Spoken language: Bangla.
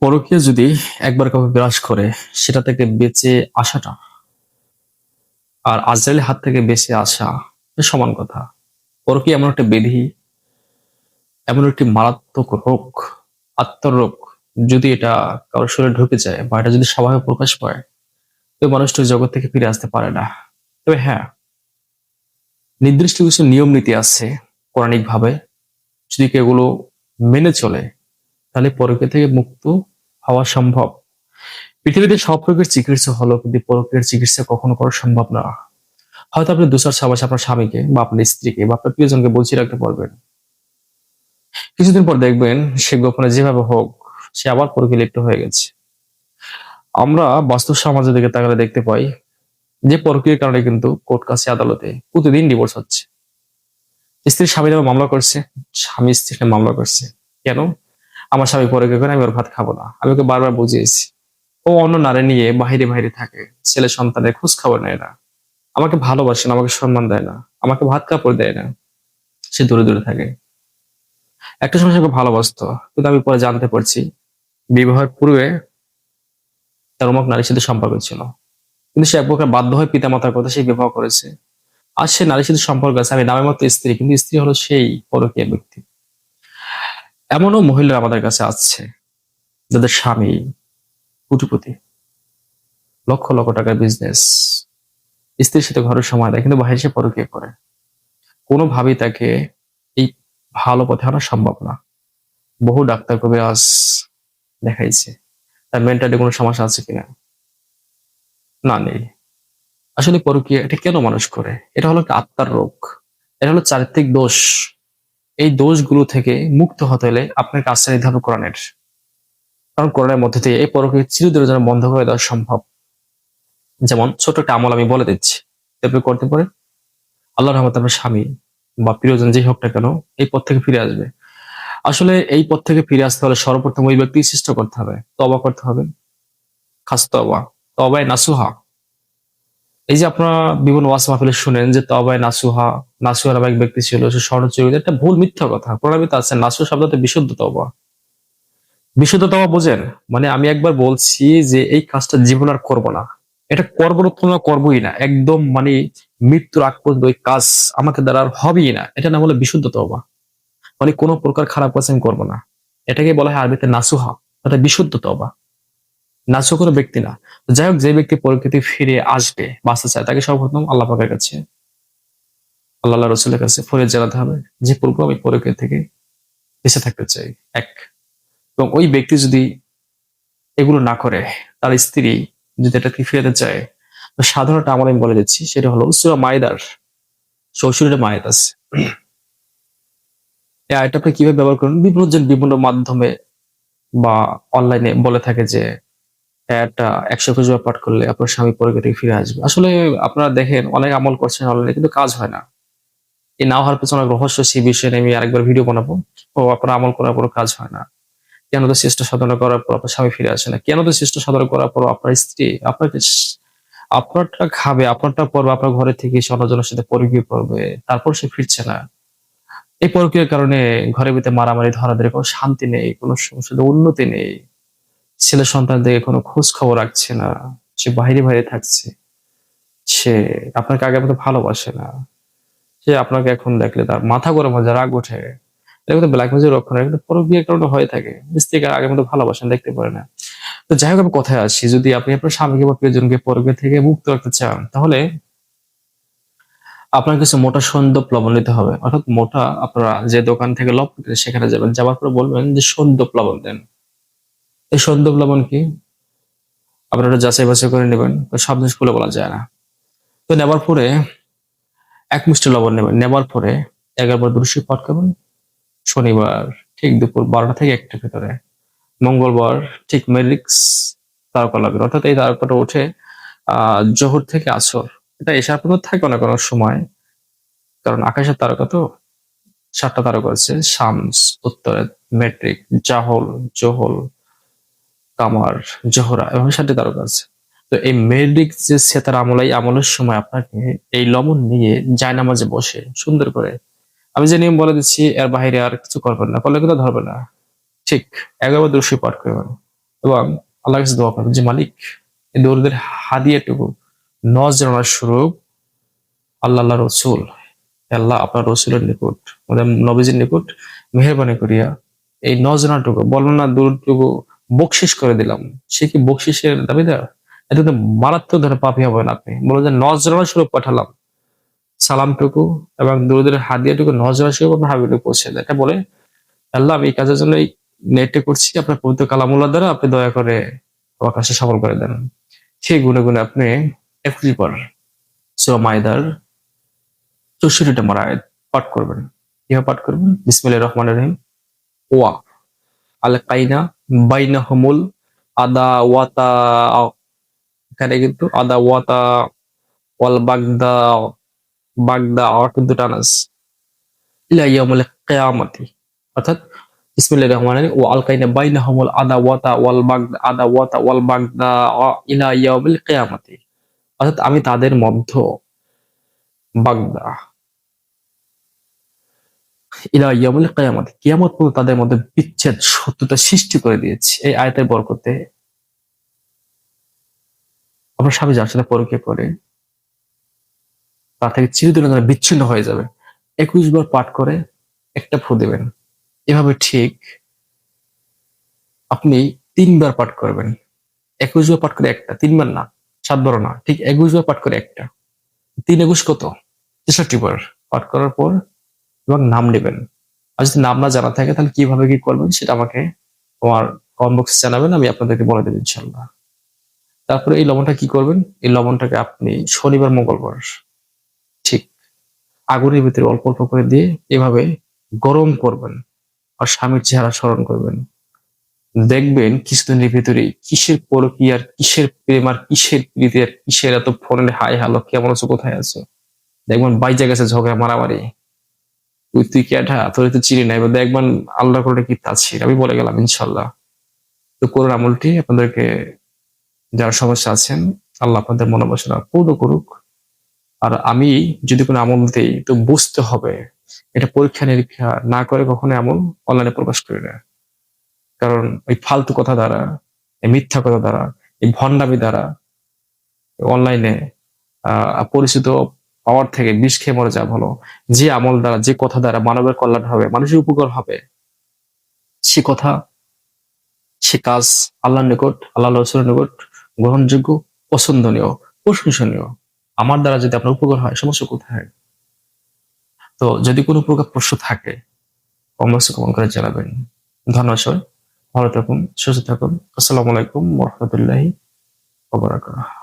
পরকীয়া যদি একবার কাউকে গ্রাস করে, সেটা থেকে বেঁচে আসাটা আর আজরাইলের হাত থেকে বেঁচে আসা এ সমান কথা। পরকীয়া এমন একটা ব্যাধি, এমন একটি মারাত্মক রোগ, আত্মরোগ। যদি এটা কারোর শরীরে ঢুকে যায় বা এটা যদি স্বাভাবিক প্রকাশ পায়, তো মানুষটা ওই জগৎ থেকে ফিরে আসতে পারে না। তবে হ্যাঁ, নির্দিষ্ট কিছু নিয়ম নীতি আছে পৌরাণিক ভাবে, যদি কেউ এগুলো মেনে চলে, তাহলে পরকীয়া থেকে মুক্ত হওয়া সম্ভব। পৃথিবীতে সব রোগের চিকিৎসা হলো, কিন্তু পরকীয়ার চিকিৎসা কখনো করা সম্ভব না। হয়তো আপনি ২-৪ মাস আপনার স্বামীকে বা আপনার স্ত্রীকে বা আপনার প্রিয়জনকে বলছিয়ে রাখতে পারবেন, কিছুদিন পর দেখবেন সে গোপনে যেভাবে হোক সে আবার পরকীয়া লিপ্ত হয়ে গেছে। আমরা বাস্তব সমাজের দিকে তাকালে দেখতে পাই যে পরকীয়ার কারণে কিন্তু কোর্ট কাছে আদালতে প্রতিদিন ডিভোর্স হচ্ছে। স্ত্রী স্বামীর নামে মামলা করছে, স্বামী স্ত্রীর নামে মামলা করছে। কেন? আমার স্বামী পরকীয়া করে, আমি ওর ভাত খাবো না। আমি ওকে বারবার বুঝিয়েছি। ও অন্য নারী নিয়ে বাহিরে বাহিরে থাকে, ছেলে সন্তানের খোঁজ খবর নেয় না, আমাকে ভালোবাসে না, আমাকে সম্মান দেয় না, আমাকে ভাত কাপড় দেয় না, সে দূরে দূরে থাকে। একটা সময় সে আমাকে ভালোবাসতো, কিন্তু আমি পরে জানতে পারছি বিবাহের পূর্বে তার অমুক নারীর সাথে সম্পর্ক ছিল। কিন্তু সে এক প্রকার বাধ্য হয়ে পিতামাতার কথা সে বিবাহ করেছে। আর সে নারীর সাথে সম্পর্ক আছে, আমি নামের মতো স্ত্রী, কিন্তু স্ত্রী হলো সেই পরকীয়া ব্যক্তি। এমনও মহিলা আমাদের কাছে আছে যাদের স্বামী কোটিপতি, লক্ষ লক্ষ টাকার বিজনেস, স্ত্রীর সাথে ঘরের সময় দেয়, কিন্তু বাইরে সে পরকীয়া করে। কোনোভাবেই তাকে এই ভালো পথে আনা সম্ভব না। বহু ডাক্তার কবিরাজ দেখাইছে তার মেন্টালি কোনো সমস্যা আছে কিনা, না নেই। আসলে পরকীয়া এটা কেন মানুষ করে? এটা হলো একটা আত্মার রোগ, এটা হলো চারিত্রিক দোষ। এই দোষগুলো থেকে মুক্ত হতে হলে আপনাকে আশ্রয় নিতে হবে কোরআনের। কারণ কোরআনের মধ্যে দিয়ে এই পরকীয়া চিরদিনের জন্য বন্ধ করে দেওয়া সম্ভব। যেমন ছোট একটা আমল আমি বলে দিচ্ছি, আপনি করতে পারেন, আল্লাহর রহমতে আপনার স্বামী বা প্রিয়জন যেই হোক না কেন এই পথ থেকে ফিরে আসবে। আসলে এই পথ থেকে ফিরে আসতে হলে সর্বপ্রথম ওই ব্যক্তি চেষ্টা করতে হবে, তওবা করতে হবে, খাস তওবা, তওবায়ে নাসুহা। এই যে আপনারা বিভিন্ন ওয়াজ মাহফিলে শুনেন যে তওবায়ে নাসুহা, নাসুহা নামে এক ব্যক্তি ছিল, সে স্বর্ণ চুরি করতো, একটা ভুল মিথ্যা কথা। কোরআনে তো আছে নাসুহা শব্দটা বিশুদ্ধ তওবা। বিশুদ্ধ তওবা বোঝেন? মানে আমি একবার বলছি যে এই কাজটা জীবন আর করবো না, এটা করবো না, করবোই না একদম, মানে মৃত্যুর আগ পর্যন্ত ওই কাজ আমাকে দ্বারা আর হবেই না, এটা না বলে বিশুদ্ধ তওবা। মানে কোনো প্রকার খারাপ কাজ আমি করবো না, এটাকে বলা হয় আরবিতে নাসুহা। এটা বিশুদ্ধ তওবা, নাসুহা কোনো ব্যক্তি না। তো যাই হোক, যে ব্যক্তি প্রকৃতি ফিরে আসবে, বাঁচতে চায়, তাকে সর্বপ্রথম আল্লাহ পাকের কাছে, আল্লাহ রসুলের কাছে ফরিয়াদ জানাতে হবে যে প্রভু আমি প্রকৃতি থেকে বেঁচে থাকতে চাই। এক, এবং ওই ব্যক্তি যদি এগুলো না করে, তার স্ত্রী যদি এটা থেকে ফিরাতে চায়, তো সাধারণ একটা আমল আমি বলে দিচ্ছি, সেটা হলো সূরা মাইদার ৬৪টা আয়াত আছে। এই আয়াতটা আপনি কিভাবে ব্যবহার করুন? বিভিন্ন জন বিভিন্ন মাধ্যমে বা অনলাইনে বলে থাকে যে একটা ১২০ বার পাঠ করলে আপনার স্বামী পরকীয়া থেকে ফিরে আসবে। আসলে আপনারা দেখেন অনেক আমল করছেন অনলাইনে, কিন্তু কাজ হয় না। এই না হওয়ার পেছনে অনেক রহস্য, সেই বিষয়ে নিয়ে আমি আরেকবার ভিডিও বানাবো। ও আপনারা আমল করার পরও কাজ হয় না। কেন? তো চেষ্টা সাধনা করার পর আপনার স্বামী ফিরে আসে না? কেন? তো চেষ্টা সাধনা করার পর আপনার স্ত্রী আপনাকে আপনারটা খাবে, আপনারটা পরবে, আপনার ঘরে থেকে এসে অন্যজনের সাথে পরকীয়া করবে, তারপর সে ফিরছে না। এই পরকীয়ার কারণে ঘরের ভিতরে মারামারি, ধরাধরি, কোনো শান্তি নেই, কোনো সংসারে উন্নতি নেই। ছেলে সন্তান থেকে কোনো খোঁজ খবর রাখছে না, সে বাইরে বাইরে থাকছে, সে আপনাকে আগের মতো ভালোবাসে না, সে আপনাকে এখন দেখলে তার মাথা গরম হয়ে যায়, রাগ ওঠে। এটা কিন্তু ব্ল্যাক ম্যাজিকের লক্ষণ, এটা কিন্তু পরকীয়ার কারণে হয়ে থাকে। স্ত্রীকে আগের মতো ভালোবাসেন, দেখতে পারে না। তো যাই হোক, আমি কথায় আসি, যদি আপনি আপনার স্বামীকে বা প্রিয়জনকে পরকীয়া থেকে মুক্ত রাখতে চান, তাহলে আপনার কিছু মোটা সন্দপ লবণ নিতে হবে। অর্থাৎ মোটা, আপনারা যে দোকান থেকে লবণ কিনে সেখানে যাবেন, যাওয়ার পরে বলবেন যে সন্দপ লবণ দেন। এই সন্দপ লবণ কি আপনারা একটু যাচাই বাছাই করে নেবেন, সব জিনিস খুলে বলা যায় না। তো নেবার পরে ১ মুষ্টি লবণ নেবেন, নেবার পরে ১১ বার দুরূদ শরীফ পাঠ করবেন। শনিবার ঠিক দুপুর ১২টা থেকে ১টার ভেতরে, মঙ্গলবার ঠিক মেরিক্স তারকা লাগবে, অর্থাৎ এই তারকাটা উঠে জোহর থেকে আসর, এটা এশার পর্যন্ত থাকে অনেক অনেক সময়। কারণ আকাশের তারকা তো ৭টা তারকা আছে, শামস, উত্তরে, মেট্রিক, জাহল, জোহল, কামার, জোহরা, এবং ৭টি তারকা আছে। তো এই মেরিক যে সেতার আমল, এই আমলের সময় আপনাকে এই লবণ নিয়ে জায়নামাজে বসে সুন্দর করে, আমি যে নিয়ম বলে দিচ্ছি এর বাইরে আর কিছু করবেন না, করলে কিন্তু ধরবে না। ঠিক ১১ বার দুরূদ শরীফ পাঠ করবেন। এবং আল্লাহর কাছে দোয়া করবেন যে মালিক এই দরিদ্রের হাদিয়াটুকু নজরানার স্বরূপ আল্লাহ রসুল, আল্লাহ আপনার রসুলের নিকট, আমাদের নবীজির নিকট মেহরবানি করিয়া এই নজরানাটুকু বললো না দূরটুকু বকশিস করে দিলাম। সে কি বকশিসের দাবিদার? এটা তো মারাত্মক ধরে পাপি হবেন আপনি। বলো যে নজরানা স্বরূপ পাঠালাম সালামটুকু এবং দূরদের হাদিয়াটুকু নজরানা স্বরূপ আপনার হাবিবকে পৌঁছে দেয়। এটা বলে আল্লাহ আমি এই কাজের জন্য এই নেটে করছি আপনার পবিত্র কালামুল্লাহ দ্বারা আপনি দয়া করে আমার কাছে সফল করে দেন। সেই গুণে গুণে আপনি 21 বার সূরা মাইদার 64 নম্বর আয়াত পাঠ করবেন। কিভাবে পাঠ করবেন? বিসমিল্লাহির রহমানির রহিম। ওয়া আল কাইনা বাইনাহুমুল আদাওয়াতা, এখানে কিন্তু আদাওয়াতা ওয়াল বাগদা, বাগদা কিন্তু টানাস ইলা ইয়াউমিল কিয়ামাতি, অর্থাৎ বিসমিল্লাহির রহমানির রহিম, ওয়া আল কাইনা বাইনাহুমুল আদাওয়াতা ওয়াল বাগদা ইলা ইয়াউমিল কিয়ামাতি, অর্থাৎ আমি তাদের মধ্য বাগদা ইলা ইয়াউমিল কিয়ামাতি, কিয়ামত পর্যন্ত তাদের মধ্যে বিচ্ছেদ শত্রুতা সৃষ্টি করে দিয়েছি। এই আয়াতের বরকতে আপনার স্বামী যার সাথে পরকীয়া করে তার থেকে চিরদিনের জন্য বিচ্ছিন্ন হয়ে যাবে। 21 বার পাঠ করে একটা ফু দেবেন। এভাবে ঠিক আপনি 3 বার পাঠ করবেন। 21 বার পাঠ করে একটা, 3 বার না, 7 বারও না, ঠিক 21 বার পাঠ করে একটা। 3 21 কত? 63 বার পাঠ করার পর এবং নাম নেবেন। আর যদি নাম না জানা থাকে তাহলে কিভাবে কি করবেন সেটা আমাকে আমার কমেন্ট বক্সে জানাবেন, আমি আপনাদেরকে বলে দেবো ইনশাল্লাহ। তারপরে এই লবণটা কি করবেন? এই লবণটাকে আপনি শনিবার মঙ্গলবার ঠিক আগুনের ভিতরে অল্প অল্প করে দিয়ে এভাবে গরম করবেন আর স্বামীর চেহারা স্মরণ করবেন। দেখবেন কিছুদিনের ভিতরে কিসের পরকীয়ার, কিসের প্রেম আর কিসের প্রীতি আর কিসের এত ফোনের হাই হ্যালো কেমন আছো কোথায় আছো, দেখবেন বাইজা গেছে ঝগড়া মারামারি। তুই কেঠা তোর তো চিনি নাই, দেখবেন আল্লাহ করে কি তাছি, আমি বলে গেলাম ইনশাল্লাহ। তো করুন আমলটি, আপনাদেরকে যারা সমস্যা আছেন আল্লাহ আপনাদের মনোবাসনা পূর্ণ করুক। আর আমি যদি কোনো আমল দিই তো বুঝতে হবে, এটা পরীক্ষা নিরীক্ষা না করে কখনো এমন অনলাইনে প্রকাশ করি না। কারণ ওই ফালতু কথা দ্বারা, এই মিথ্যা কথা দ্বারা, এই ভণ্ডামি দ্বারা অনলাইনে পরিচিত পাওয়ার থেকে বিষ খেয়ে মরে যাওয়া ভালো। যে আমল দ্বারা, যে কথা দ্বারা মানবের কল্যাণ হবে, মানুষের উপকার হবে, সে কথা, সে কাজ আল্লাহর নিকট, আল্লাহ রসুলের নিকট গ্রহণযোগ্য, পছন্দনীয়, প্রশংসনীয়। আমার দ্বারা যদি আপনার উপকার হয় সমস্যা কোথায়? তো যদি কোনো প্রকার প্রশ্ন থাকে কমেন্টসে কমেন্ট করে জানাবেন। ধন্যবাদ সবাই, ভালো থাকুন, সুস্থ থাকুন। আসসালামু আলাইকুম ওয়া রাহমাতুল্লাহি ওয়া বারাকাতুহু।